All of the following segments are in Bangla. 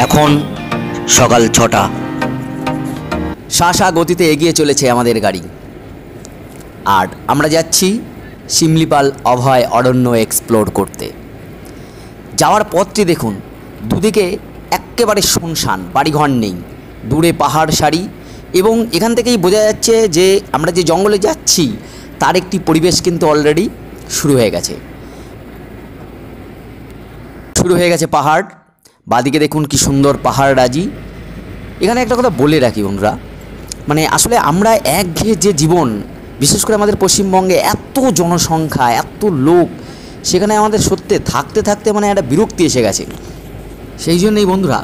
এখন সকাল 6টা। শাঁ গতিতে এগিয়ে চলেছে আমাদের গাড়ি, আর আমরা যাচ্ছি শিমলিপাল অভয় অরণ্য এক্সপ্লোর করতে। যাওয়ার পথটি দেখুন, দুদিকে একেবারে শুনশান, বাড়িঘর নেই, দূরে পাহাড় সারি, এবং এখান থেকেই বোঝা যাচ্ছে যে আমরা যে জঙ্গলে যাচ্ছি তার একটি পরিবেশ কিন্তু অলরেডি শুরু হয়ে গেছে। পাহাড়, বাদিকে দেখুন কি সুন্দর পাহাড় রাজি। এখানে একটা কথা বলে রাখি বন্ধুরা, মানে আসলে আমরা একঘেয়ে যে জীবন, বিশেষ করে আমাদের পশ্চিমবঙ্গে এত জনসংখ্যা, এত লোক, সেখানে আমাদের সত্যি থাকতে থাকতে মানে একটা বিরক্তি এসে গেছে। সেই জন্যই বন্ধুরা,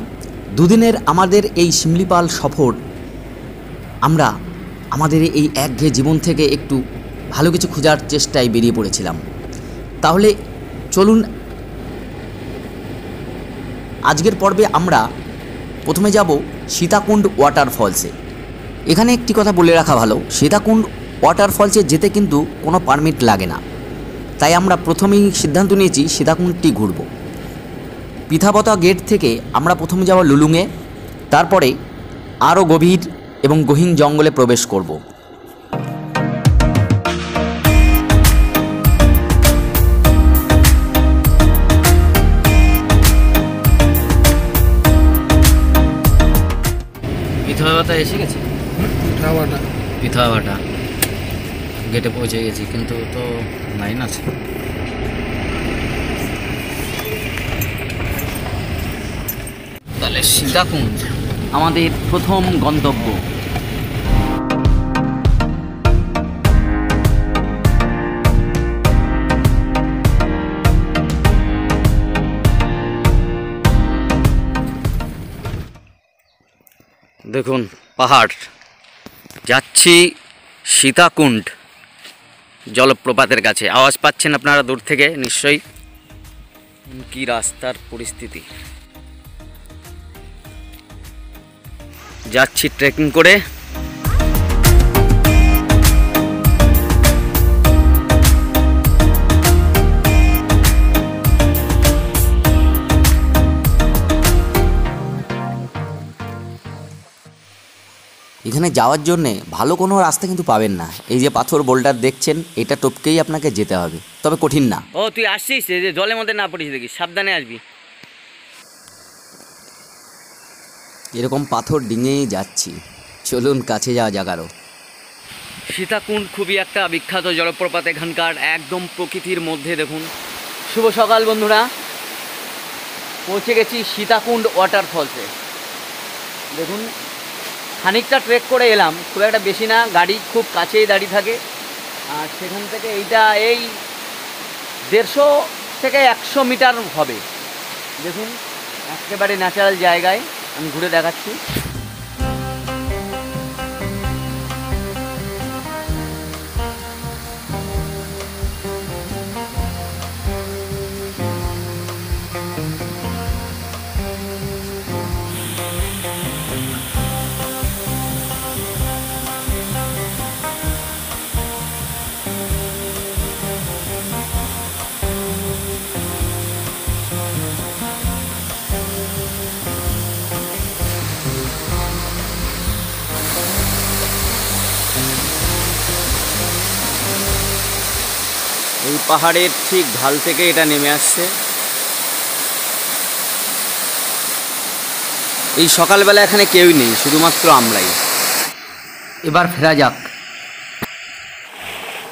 দুদিনের আমাদের এই শিমলিপাল সফর, আমরা আমাদের এই একঘেয়ে জীবন থেকে একটু ভালো কিছু খোঁজার চেষ্টায় বেরিয়ে পড়েছিলাম। তাহলে চলুন, আজকের পর্বে আমরা প্রথমে যাব সীতাকুণ্ড ওয়াটারফলসে। এখানে একটি কথা বলে রাখা ভালো, সীতাকুণ্ড ওয়াটারফলসে যেতে কিন্তু কোনো পারমিট লাগে না, তাই আমরা প্রথমেই সিদ্ধান্ত নিয়েছি সীতাকুণ্ডটি ঘুরব। পিথাপতা গেট থেকে আমরা প্রথমে যাব লুলুংয়ে, তারপরে আরও গভীর এবং গহীন জঙ্গলে প্রবেশ করব। পিথাপতা এসে গেছি, পিথাপতা গেটে পৌঁছে গেছি, কিন্তু তো লাইন আছে। তাহলে সীতাকুণ্ড আমাদের প্রথম গন্তব্য। দেখুন পাহাড়, যাচ্ছি সীতাকুণ্ড জলপ্রপাতের কাছে। আওয়াজ পাচ্ছেন আপনারা দূর থেকে নিশ্চয়ই, কি রাস্তার পরিস্থিতি। যাচ্ছি ট্রেকিং করে। এখানে যাওয়ার জন্যে ভালো কোনো রাস্তা কিন্তু পাবেন না। এই যে পাথর বোল্ডার দেখছেন, এটা টপকেই আপনাকে যেতে হবে, তবে কঠিন না। ও তুই আসছিস, এই যে জলের মধ্যে না পড়িস, দেখিস, সাবধানে আসবি। এরকম পাথর ডিঙেই যাচ্ছি, চলুন কাছে যাওয়া যাক আরও। সীতাকুণ্ড খুবই একটা বিখ্যাত জলপ্রপাত এখানকার, একদম প্রকৃতির মধ্যে। দেখুন, শুভ সকাল বন্ধুরা, পৌঁছে গেছি সীতাকুণ্ড ওয়াটারফলসে। দেখুন, খানিকটা ট্রেক করে এলাম, খুব একটা বেশি না, গাড়ি খুব কাছেই দাঁড়িয়ে থাকে। আর সেখান থেকে এইটা এই 150 থেকে 100 মিটার হবে। দেখুন, একেবারে ন্যাচারাল জায়গায় আমি ঘুরে দেখাচ্ছি। এই পাহাড়ের ঠিক ঢাল থেকে এটা নেমে আসছে। এই সকালবেলা এখানে কেউই নেই, শুধুমাত্র আমরাই। এবার ফেরা যাক।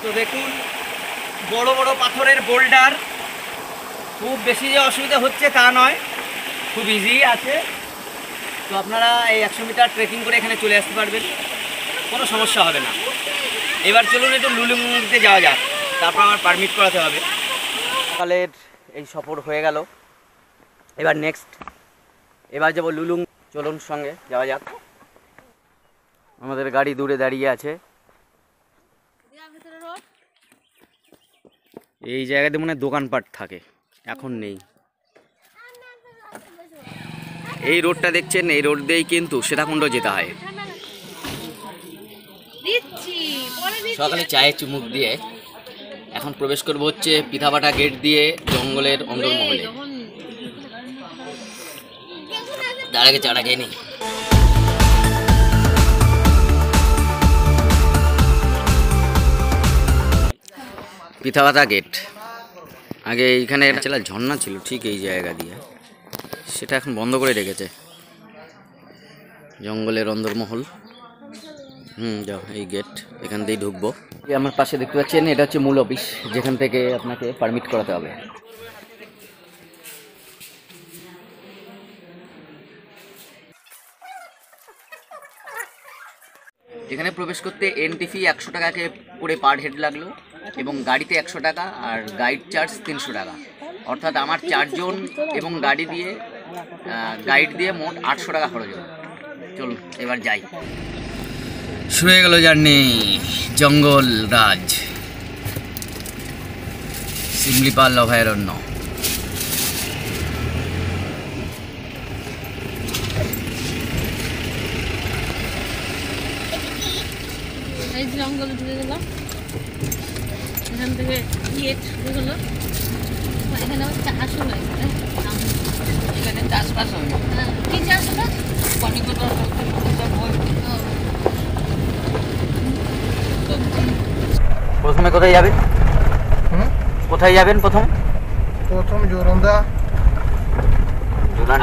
তো দেখুন, বড় বড় পাথরের বোল্ডার, খুব বেশি যে অসুবিধা হচ্ছে তা নয়, খুব ইজি আছে। তো আপনারা এই 100 মিটার ট্রেকিং করে এখানে চলে আসতে পারবেন, কোনো সমস্যা হবে না। এবার চলুন একটু লুলুংতে যাওয়া যাক, তারপর আমার পারমিট করাতে হবে। সকালের এই সফর হয়ে গেল, এবার এবার যাবো লুলুং। চলুন সঙ্গে যাওয়া যাক। আমাদের গাড়ি দূরে দাঁড়িয়ে আছে। এই জায়গাতে মনে হয় দোকানপাট থাকে, এখন নেই। এই রোডটা দেখছেন, এই রোড দিয়েই কিন্তু সীতাকুণ্ড যেতে হয়। সকালে চায়ে চুমুক দিয়ে এখন প্রবেশ করবো হচ্ছে পিথাপাটা গেট দিয়ে জঙ্গলের অন্দরমহলে। তার আগে চাটা খেয়ে নি। পিথাপাতা গেট, আগে এইখানে একটা ঝর্ণা ছিল ঠিক এই জায়গা দিয়ে, সেটা এখন বন্ধ করে রেখেছে। জঙ্গলের অন্দরমহল। যাও, এই গেট, এখান দিয়েই ঢুকবো। আমার পাশে দেখতে পাচ্ছেন, এটা হচ্ছে মূল অফিস, যেখান থেকে আপনাকে পারমিট করাতে হবে। এখানে প্রবেশ করতে এন্ট্রি ফি 100 টাকাকে করে পার হেড লাগলো, এবং গাড়িতে 100 টাকা, আর গাইড চার্জ 300 টাকা। অর্থাৎ আমার 4 জন এবং গাড়ি দিয়ে গাইড দিয়ে মোট 800 টাকা খরচ হলো। চলুন এবার যাই। শুরু হয়ে গেল জার্নি। জঙ্গল রাজ, শিমলিপাল অভয়ারণ্য। এই জঙ্গলে ঢুকে গেলাম, এখান থেকে গেট ঢুকে গেলো। এখানে চাষ হয়, এখানে চাষবাস হয়। কি চাষ হলো? প্রথমে কোথায় যাবেন? কোথায় যাবেন প্রথম? প্রথম জোরন্দা।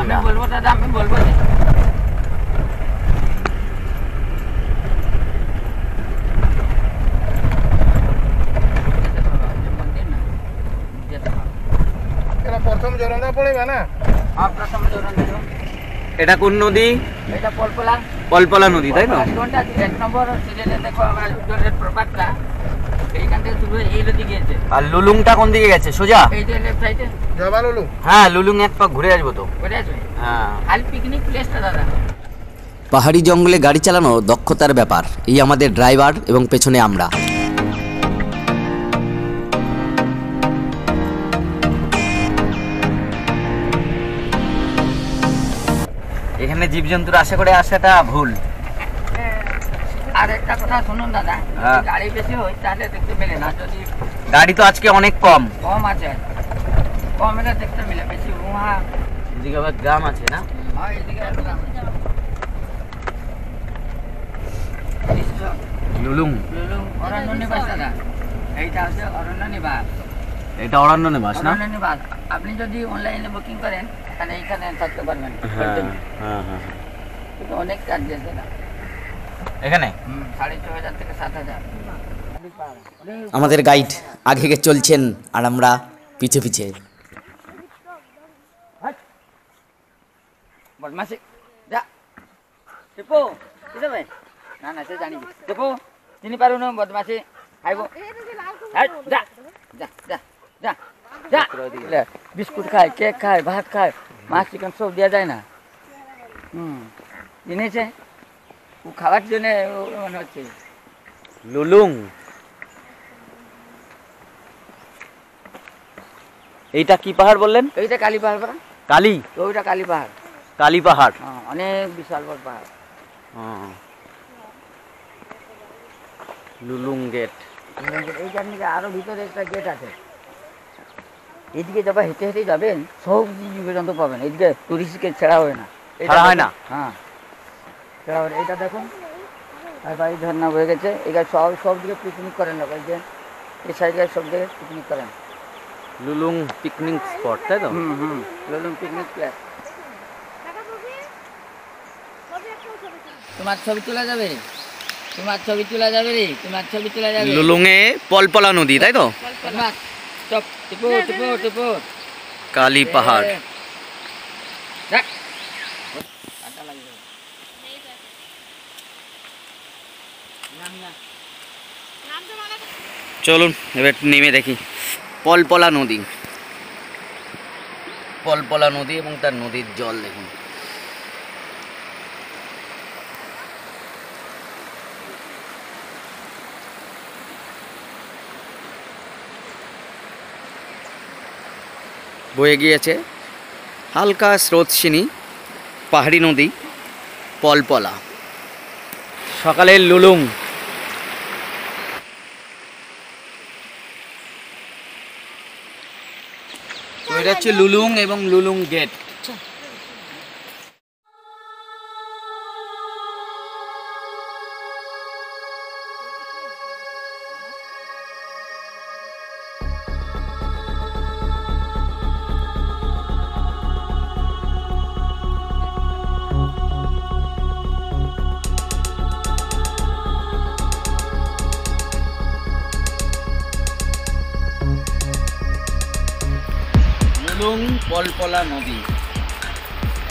আমি বলবো দাদা, আমি বলবো। প্রথম জোরন্দা পড়বে না? এটা কোন নদী? এটা পলপলা। পলপলা নদী, তাই না? 1 নম্বর সিরিয়ালে দেখো আমরা জলের প্রপাতটা এইখান থেকে শুরু হয়ে এই নদী গিয়েছে। আর লুলুংটা কোন দিকে গেছে? সোজা এই যে লেফট সাইডে জবা লুলুং। হ্যাঁ, লুলুং এক পাক ঘুরে আসবো তো। ঘুরে আসবে। হ্যাঁ, খালি পিকনিক প্লেসটা দাদা। পাহাড়ি জঙ্গলে গাড়ি চালানো দক্ষতার ব্যাপার। এই আমাদের ড্রাইভার এবং পেছনে আমরা। এখানে জীবজন্তুর আশা করে আসাটা ভুল। আর একটা কথা শুনুন দাদা, হ্যাঁ। যদি গাড়ি বেশি হয় তাহলে দেখতে মেলে না। যদি গাড়ি তো আজকে অনেক কম। কম আছে, কম এলে দেখতে মেলে। বেশি উহা এদিকে আবার গ্রাম আছে না? হয় এদিকে লুলুং। লুলুং অরণ্য নিবাস দাদা। এইটা হচ্ছে অরণ্য নিবাস। এটা অরণ্য নিবাস না? অরণ্য নিবাস। আপনি যদি অনলাইনে বুকিং করেন তাহলে এইখানে থাকতে পারবেন। কিন্তু অনেক চার্জেস দাদা এখানে। 6,500 থেকে 7,000। আমাদের গাইড আগে গিয়ে চলছেন আর আমরা পিছে পিছে। বদমাসি যা টিপু কিসে ভাই? না না সে জানি টিপু চিনি পারু না বদমাসি খাইব। যা যা যা যা যা। বিস্কুট খায়, কেক খায়, ভাত খায়, মাছ চিকেন সব দেওয়া যায় না। জেনেছে ও খাওয়ার জন্য মনে হচ্ছে। লুলুং। এইটা কি পাহাড় বললেন? এইটা কালী পাহাড় পাড়া। কালী? ওইটা কালী পাহাড়। কালী পাহাড়। হ্যাঁ, অনেক বিশাল বড় পাহাড়। লুলুং গেট। এইখান থেকে আরো ভিতরে একটা গেট আছে। এদিকে যাবা, হেঁটে হেঁটে যাবেন, সব জীবজন্তু পাবেন। এদিকে টুরিস্টকে ছাড়া হয় না। ছাড়া হয় না? হ্যাঁ, ছাড়া হয় না। এইটা দেখুন, আর বাড়ি ঝর্ণা বয়ে গেছে। এখানে সব দিকে পিকনিক করেন লোক। এই যে এই সাইডে সব জায়গায় পিকনিক করেন। লুলুং পিকনিক স্পট, তাই তো? Lulung picnic place. তোমার ছবি তোলা যাবে, তোমার ছবি তোলা যাবে রে, তোমার ছবি তোলা যাবে। লুলুংয়ে পলপলা নদী, তাই তো? সব টিপো টিপো টিপো। কালী পাহাড়। চলুন এবার নেমে দেখি। পলপলা নদী, পলপলা নদী এবং তার নদীর জল দেখুন। বয়ে গিয়েছে হালকা স্রোতস্বিনী পাহাড়ি নদী পলপলা। সকালের লুলুং। তো এটা হচ্ছে লুলুং এবং লুলুং গেট। পলপলা নদী,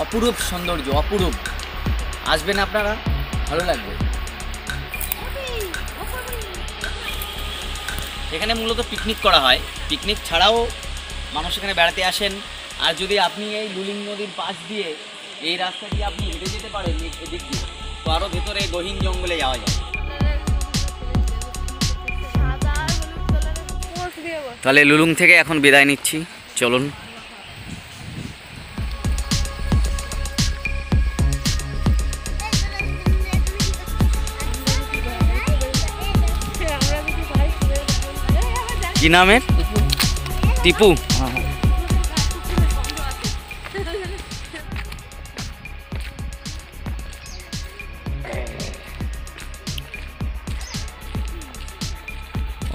অপরূপ সৌন্দর্য, অপরূপ। আসবেন আপনারা, ভালো লাগবে। এখানে মূলত পিকনিক করা হয়, পিকনিক ছাড়াও মানুষ এখানে বেড়াতে আসেন। আর যদি আপনি এই লুলিং নদীর পাশ দিয়ে এই রাস্তা দিয়ে আপনি হেঁটে যেতে পারেন এদিক দিয়ে, তো আরও ভেতরে গহীন জঙ্গলে যাওয়া যায়। তাহলে লুলুং থেকে এখন বিদায় নিচ্ছি, চলুন। কি নামের? টিপু।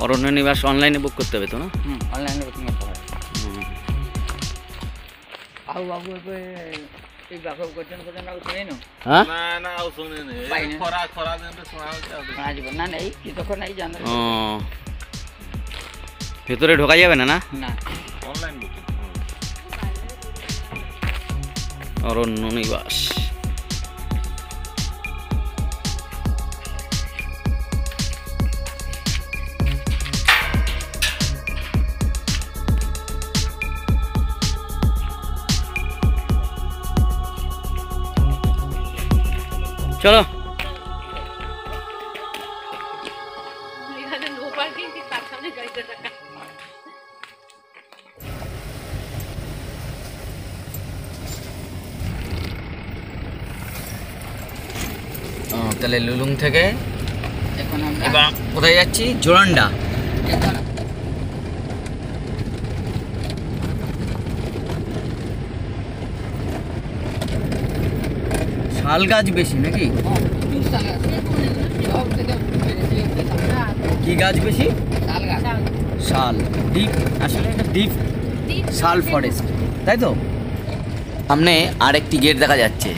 অরণ্য নিবাস অনলাইনে বুক করতে হবে তো না? অনলাইনে বুকিং করতে হবে। ଆଉ ବାବୁ ଏବେ ଏଇ ବାଘ ଗର୍ଜନ ଆଉ ଶୁଣେନୁ? হ্যাঁ, ନା ନା ଆଉ ଶୁଣିନି, ପାଇନି। ଖରା ଖରା ଦିନରେ ଶୁଣା ହଉଛି ଆଉ। ଶୁଣାଯିବ ନା ନାଇଁ କିଛି ନାଇଁ ଜାନ ও ভেতরে ঢোকা যাবে না? না, না ଅନଲାଇନ୍ ବୁକିଂ। অরণ্য নিবাস। চলো। এখানে নো পার্কিং, ঠিক তার সামনে গাড়িতে রাখা। তাহলে লুলুং থেকে এখন আমরা এবার কোথায় যাচ্ছি? জোরান্ডা। এখন শাল গাছ বেশি নাকি? কি গাছ বেশি? শাল। ডিপ, আসলে এটা ডিপ শাল ফরেস্ট, তাই তো? সামনে আরেকটি গেট দেখা যাচ্ছে।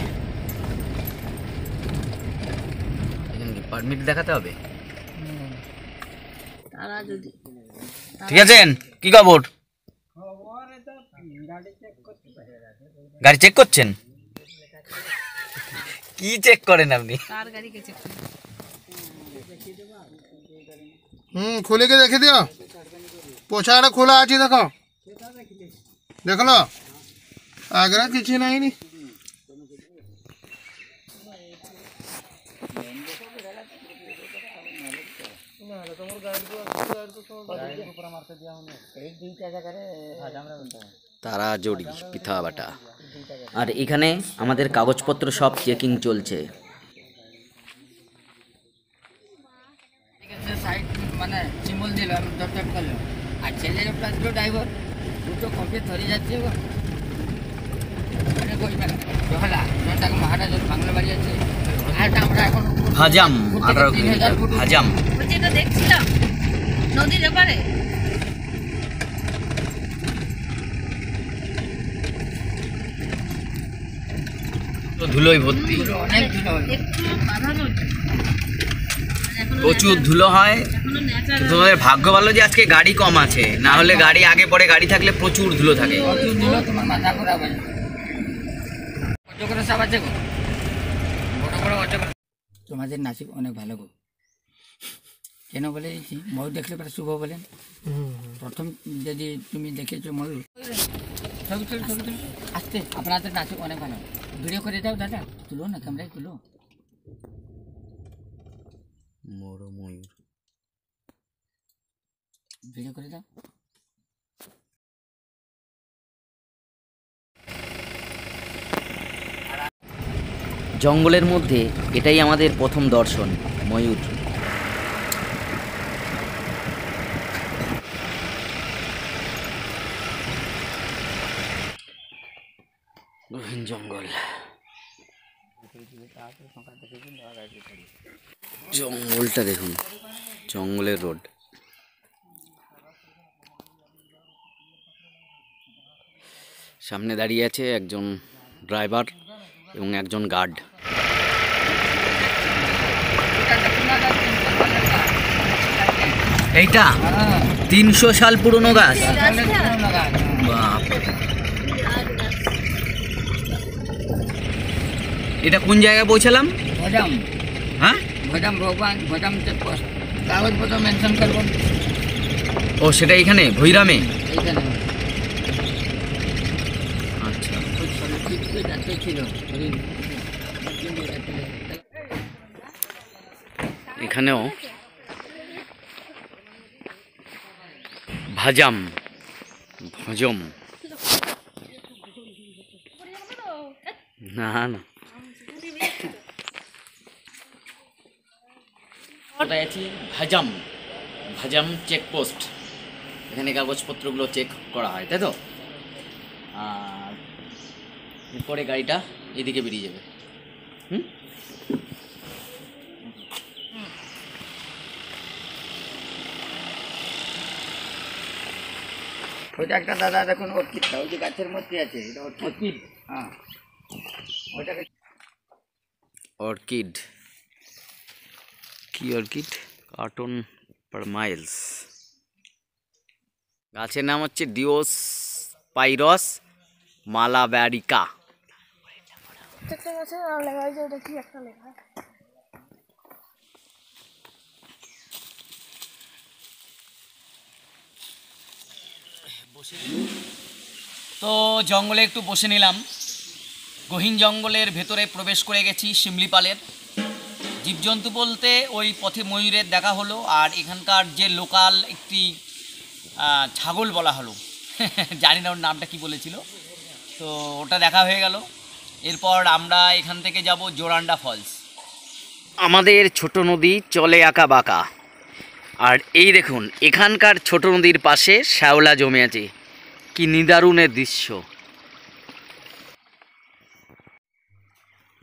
এখানে কি পারমিট দেখাতে হবে? তারা যদি ঠিক আছেন? কি খবর? গাড়ি চেক করছেন? কি চেক করেন আপনি? কার গাড়ি চেক করে? খুলে কে দেখে দিও, পোছাটা খোলা আছে, দেখো দেখলো, আগ্রা কিছু নাই নি। তারা জড়ি পিঠা বাটা। আর এখানে আমাদের কাগজপত্র সব চেকিং চলছে। সাইড মানে সিম্বল দিল, আমি ডট করলাম। আর ছেলে প্লাস ড্রাইভার দুটো কপি ধরে যাচ্ছে গো। মানে কইবে না হলা তাকে মহারাজ বাংলা বাড়ি আছে। আর আমরা এখন হাজাম 18 কিলোমিটার হাজাম। যেটা দেখছিলাম নদীর এপারে, তো ধুলোয় ভর্তি, অনেক দিন হলো। একটু বাধা করছে। প্রচুর ধুলো হয়। এখনো ন্যাচারাল। তোমাদের ভাগ্য ভালো যে আজকে গাড়ি কম আছে, না হলে গাড়ি আগে পরে গাড়ি থাকলে প্রচুর ধুলো থাকে। প্রচুর দিল তোমার মাথা খারাপ হয়ে যাবে। অজগর সাপ আছে গো, বড় বড় অজগর। তোমাদের নাসিক অনেক ভালো গো। কেন বলে দিয়েছি, ময়ূর দেখলে পরে শুভ বলেন। প্রথম যদি তুমি দেখেছো ময়ূর, ছবি তুলো ছবি তুলো আসতে। আপনাদের নাসিক অনেক ভালো। ভিডিও করে দাও দাদা, তুলো না, ক্যামেরায় তুলো। বড় ময়ূর ভিডিও করে দাও। জঙ্গলের মধ্যে এটাই আমাদের প্রথম দর্শন, ময়ূর। গহীন জঙ্গল, জঙ্গলটা দেখুন, জঙ্গলের রোড। সামনে দাঁড়িয়ে আছে একজন ড্রাইভার এবং একজন গার্ড। এইটা 300 সাল পুরনো গাছ। বাপ, এটা কোন জায়গায় পৌঁছালাম? ভজাম হ্যাঁ, ভজাম ভগবান ভজাম চেকপোস্ট, কাগজপত্র মেনশন করব ও সেটা এখানে ভৈরামে। এইখানে। আচ্ছা, যাতে ছিল এখানেও ভাজাম ভজম না না, কোথায় আছি? ভাজাম, ভাজাম চেকপোস্ট। এখানে কাগজপত্রগুলো চেক করা হয়, তাই তো? আর এরপরে গাড়িটা এদিকে বেরিয়ে যাবে। হুম, ওইটা একটা দাদা দেখুন অর্কিডটা ওই যে গাছের মধ্যে আছে, এটা অর্কিড। হ্যাঁ ওইটাকে অর্কিড, কি অর্কিড? কার্টন পার মাইলস। গাছের নাম হচ্ছে ডিওস পাইরস মালাব্যারিকা। একটা গাছে নাম লেখা হয়েছে, ওটা কি একটা লেখা? তো জঙ্গলে একটু বসে নিলাম। গহীন জঙ্গলের ভেতরে প্রবেশ করে গেছি শিমলিপালের। জীবজন্তু বলতে ওই পথে ময়ূরের দেখা হলো, আর এখানকার যে লোকাল একটি ছাগল বলা হলো জানি না ওর নামটা কি বলেছিল, তো ওটা দেখা হয়ে গেল। এরপর আমরা এখান থেকে যাব জোরান্ডা ফলস। আমাদের ছোট নদী চলে আঁকা বাঁকা, আর এই দেখুন এখানকার ছোট নদীর পাশে শ্যাওলা জমে আছে। কি নিদারুণের দৃশ্য।